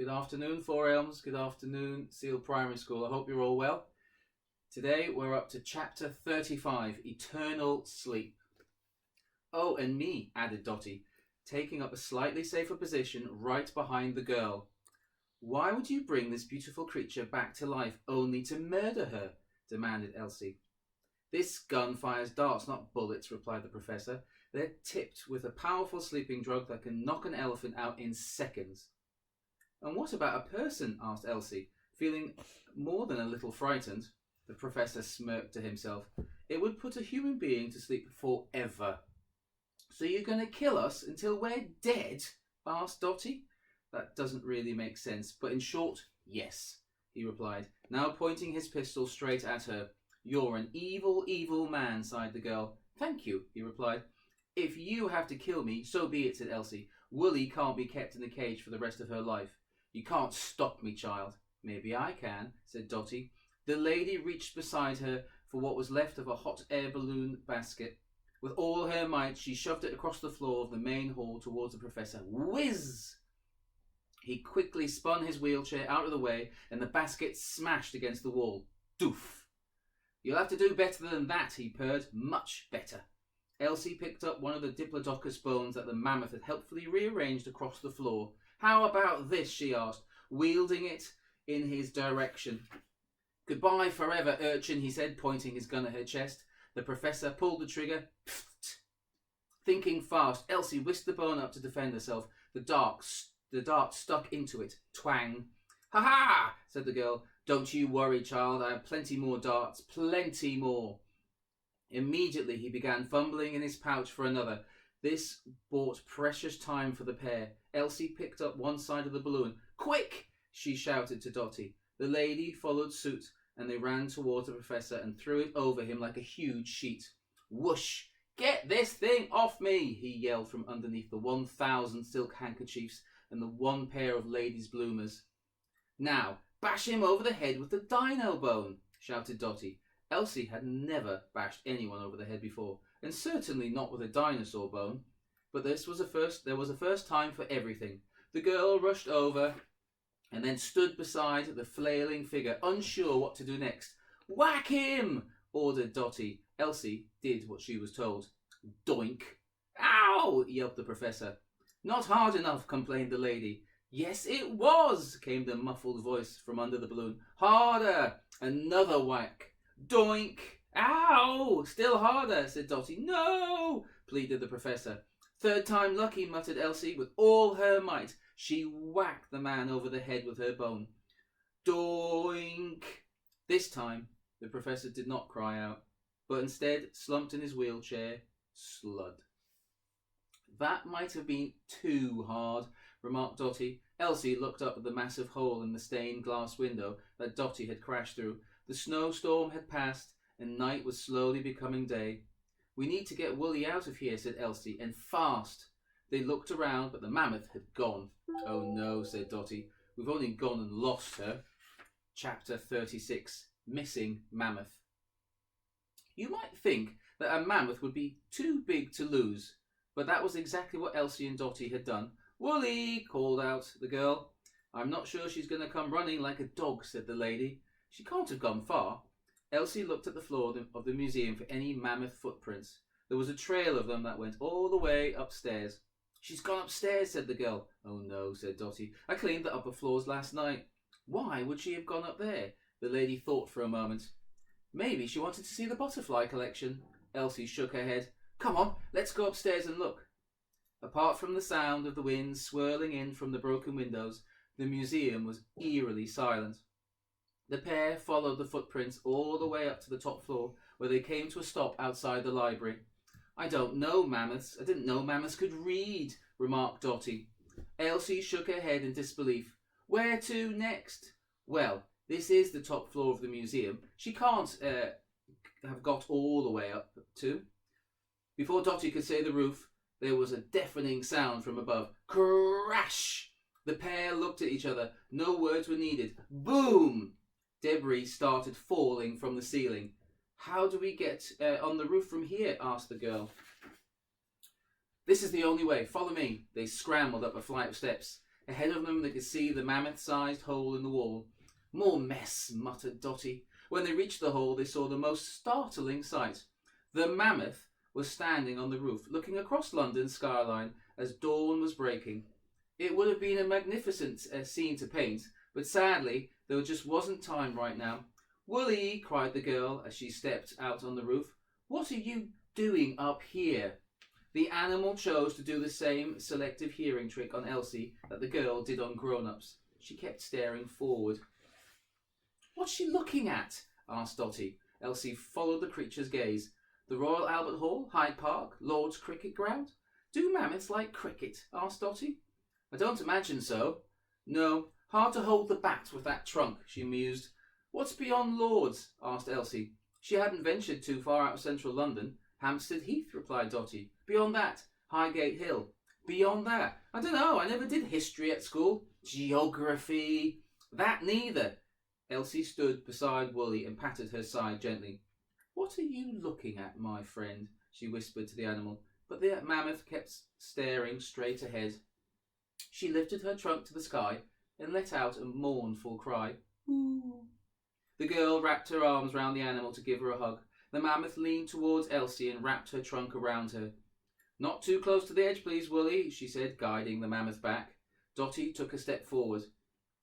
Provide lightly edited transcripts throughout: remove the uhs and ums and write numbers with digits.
Good afternoon, Four Elms. Good afternoon, Seal Primary School. I hope you're all well. Today we're up to chapter 35, Eternal Sleep. Oh, and me, added Dotty, taking up a slightly safer position right behind the girl. Why would you bring this beautiful creature back to life only to murder her? Demanded Elsie. This gun fires darts, not bullets, replied the professor. They're tipped with a powerful sleeping drug that can knock an elephant out in seconds. And what about a person? Asked Elsie, feeling more than a little frightened. The professor smirked to himself. It would put a human being to sleep forever. So you're going to kill us until we're dead? Asked Dotty. That doesn't really make sense, but in short, yes, he replied, now pointing his pistol straight at her. You're an evil, evil man, sighed the girl. Thank you, he replied. If you have to kill me, so be it, said Elsie. Woolly can't be kept in the cage for the rest of her life. You can't stop me, child. Maybe I can, said Dotty. The lady reached beside her for what was left of a hot air balloon basket. With all her might, she shoved it across the floor of the main hall towards the professor. Whiz! He quickly spun his wheelchair out of the way, and the basket smashed against the wall. Doof! You'll have to do better than that, he purred. Much better. Elsie picked up one of the Diplodocus bones that the mammoth had helpfully rearranged across the floor. How about this, she asked, wielding it in his direction. Goodbye forever, urchin, he said, pointing his gun at her chest. The professor pulled the trigger. Pfft. Thinking fast, Elsie whisked the bone up to defend herself. The dart stuck into it. Twang. Ha ha, said the girl. Don't you worry, child. I have plenty more darts. Plenty more. Immediately he began fumbling in his pouch for another. This bought precious time for the pair. Elsie picked up one side of the balloon. Quick! She shouted to Dotty. The lady followed suit, and they ran towards the professor and threw it over him like a huge sheet. Whoosh! Get this thing off me! He yelled from underneath the 1,000 silk handkerchiefs and the one pair of ladies' bloomers. Now, bash him over the head with the dino bone, shouted Dotty. Elsie had never bashed anyone over the head before, and certainly not with a dinosaur bone. But there was a first time for everything. The girl rushed over and then stood beside the flailing figure, unsure what to do next. Whack him! Ordered Dotty. Elsie did what she was told. Doink! Ow! Yelped the professor. Not hard enough, complained the lady. Yes, it was, came the muffled voice from under the balloon. Harder! Another whack. Doink! Ow! Still harder, said Dotty. No! Pleaded the professor. Third time lucky, muttered Elsie. With all her might, she whacked the man over the head with her bone. Doink! This time, the professor did not cry out, but instead slumped in his wheelchair, slud. That might have been too hard, remarked Dotty. Elsie looked up at the massive hole in the stained glass window that Dotty had crashed through. The snowstorm had passed, and night was slowly becoming day. We need to get Woolly out of here, said Elsie, and fast. They looked around, but the mammoth had gone. Oh no, said Dotty. We've only gone and lost her. Chapter 36, Missing Mammoth. You might think that a mammoth would be too big to lose, but that was exactly what Elsie and Dotty had done. Woolly, called out the girl. I'm not sure she's going to come running like a dog, said the lady. She can't have gone far. Elsie looked at the floor of the museum for any mammoth footprints. There was a trail of them that went all the way upstairs. She's gone upstairs, said the girl. Oh no, said Dotty. I cleaned the upper floors last night. Why would she have gone up there? The lady thought for a moment. Maybe she wanted to see the butterfly collection. Elsie shook her head. Come on, let's go upstairs and look. Apart from the sound of the wind swirling in from the broken windows, the museum was eerily silent. The pair followed the footprints all the way up to the top floor, where they came to a stop outside the library. I don't know mammoths. I didn't know mammoths could read, remarked Dotty. Elsie shook her head in disbelief. Where to next? Well, this is the top floor of the museum. She can't have got all the way up to. Before Dotty could say the roof, there was a deafening sound from above. Crash! The pair looked at each other. No words were needed. Boom! Debris started falling from the ceiling. How do we get on the roof from here? Asked the girl. This is the only way. Follow me. They scrambled up a flight of steps. Ahead of them they could see the mammoth-sized hole in the wall. More mess, muttered Dotty. When they reached the hole they saw the most startling sight. The mammoth was standing on the roof, looking across London's skyline as dawn was breaking. It would have been a magnificent scene to paint, but sadly there just wasn't time right now. "Woolly," cried the girl as she stepped out on the roof. "What are you doing up here?" The animal chose to do the same selective hearing trick on Elsie that the girl did on grown-ups. She kept staring forward. "What's she looking at?" asked Dotty. Elsie followed the creature's gaze. "The Royal Albert Hall, Hyde Park, Lord's Cricket Ground?" "Do mammoths like cricket?" asked Dotty. "I don't imagine so." "No, hard to hold the bat with that trunk," she mused. "What's beyond Lord's?" asked Elsie. She hadn't ventured too far out of central London. "Hampstead Heath," replied Dotty. "Beyond that, Highgate Hill." "Beyond that? I don't know, I never did history at school." "Geography?" "That neither." Elsie stood beside Woolly and patted her side gently. "What are you looking at, my friend?" she whispered to the animal, but the mammoth kept staring straight ahead. She lifted her trunk to the sky and let out a mournful cry. "Ooh." The girl wrapped her arms round the animal to give her a hug. The mammoth leaned towards Elsie and wrapped her trunk around her. "Not too close to the edge, please, Woolly," she said, guiding the mammoth back. Dotty took a step forward.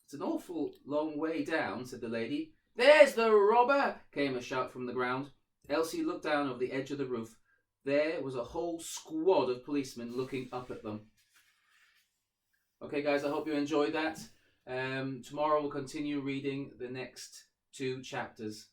"It's an awful long way down," said the lady. "There's the robber!" came a shout from the ground. Elsie looked down over the edge of the roof. There was a whole squad of policemen looking up at them. Okay, guys, I hope you enjoyed that. Tomorrow we'll continue reading the next 2 chapters.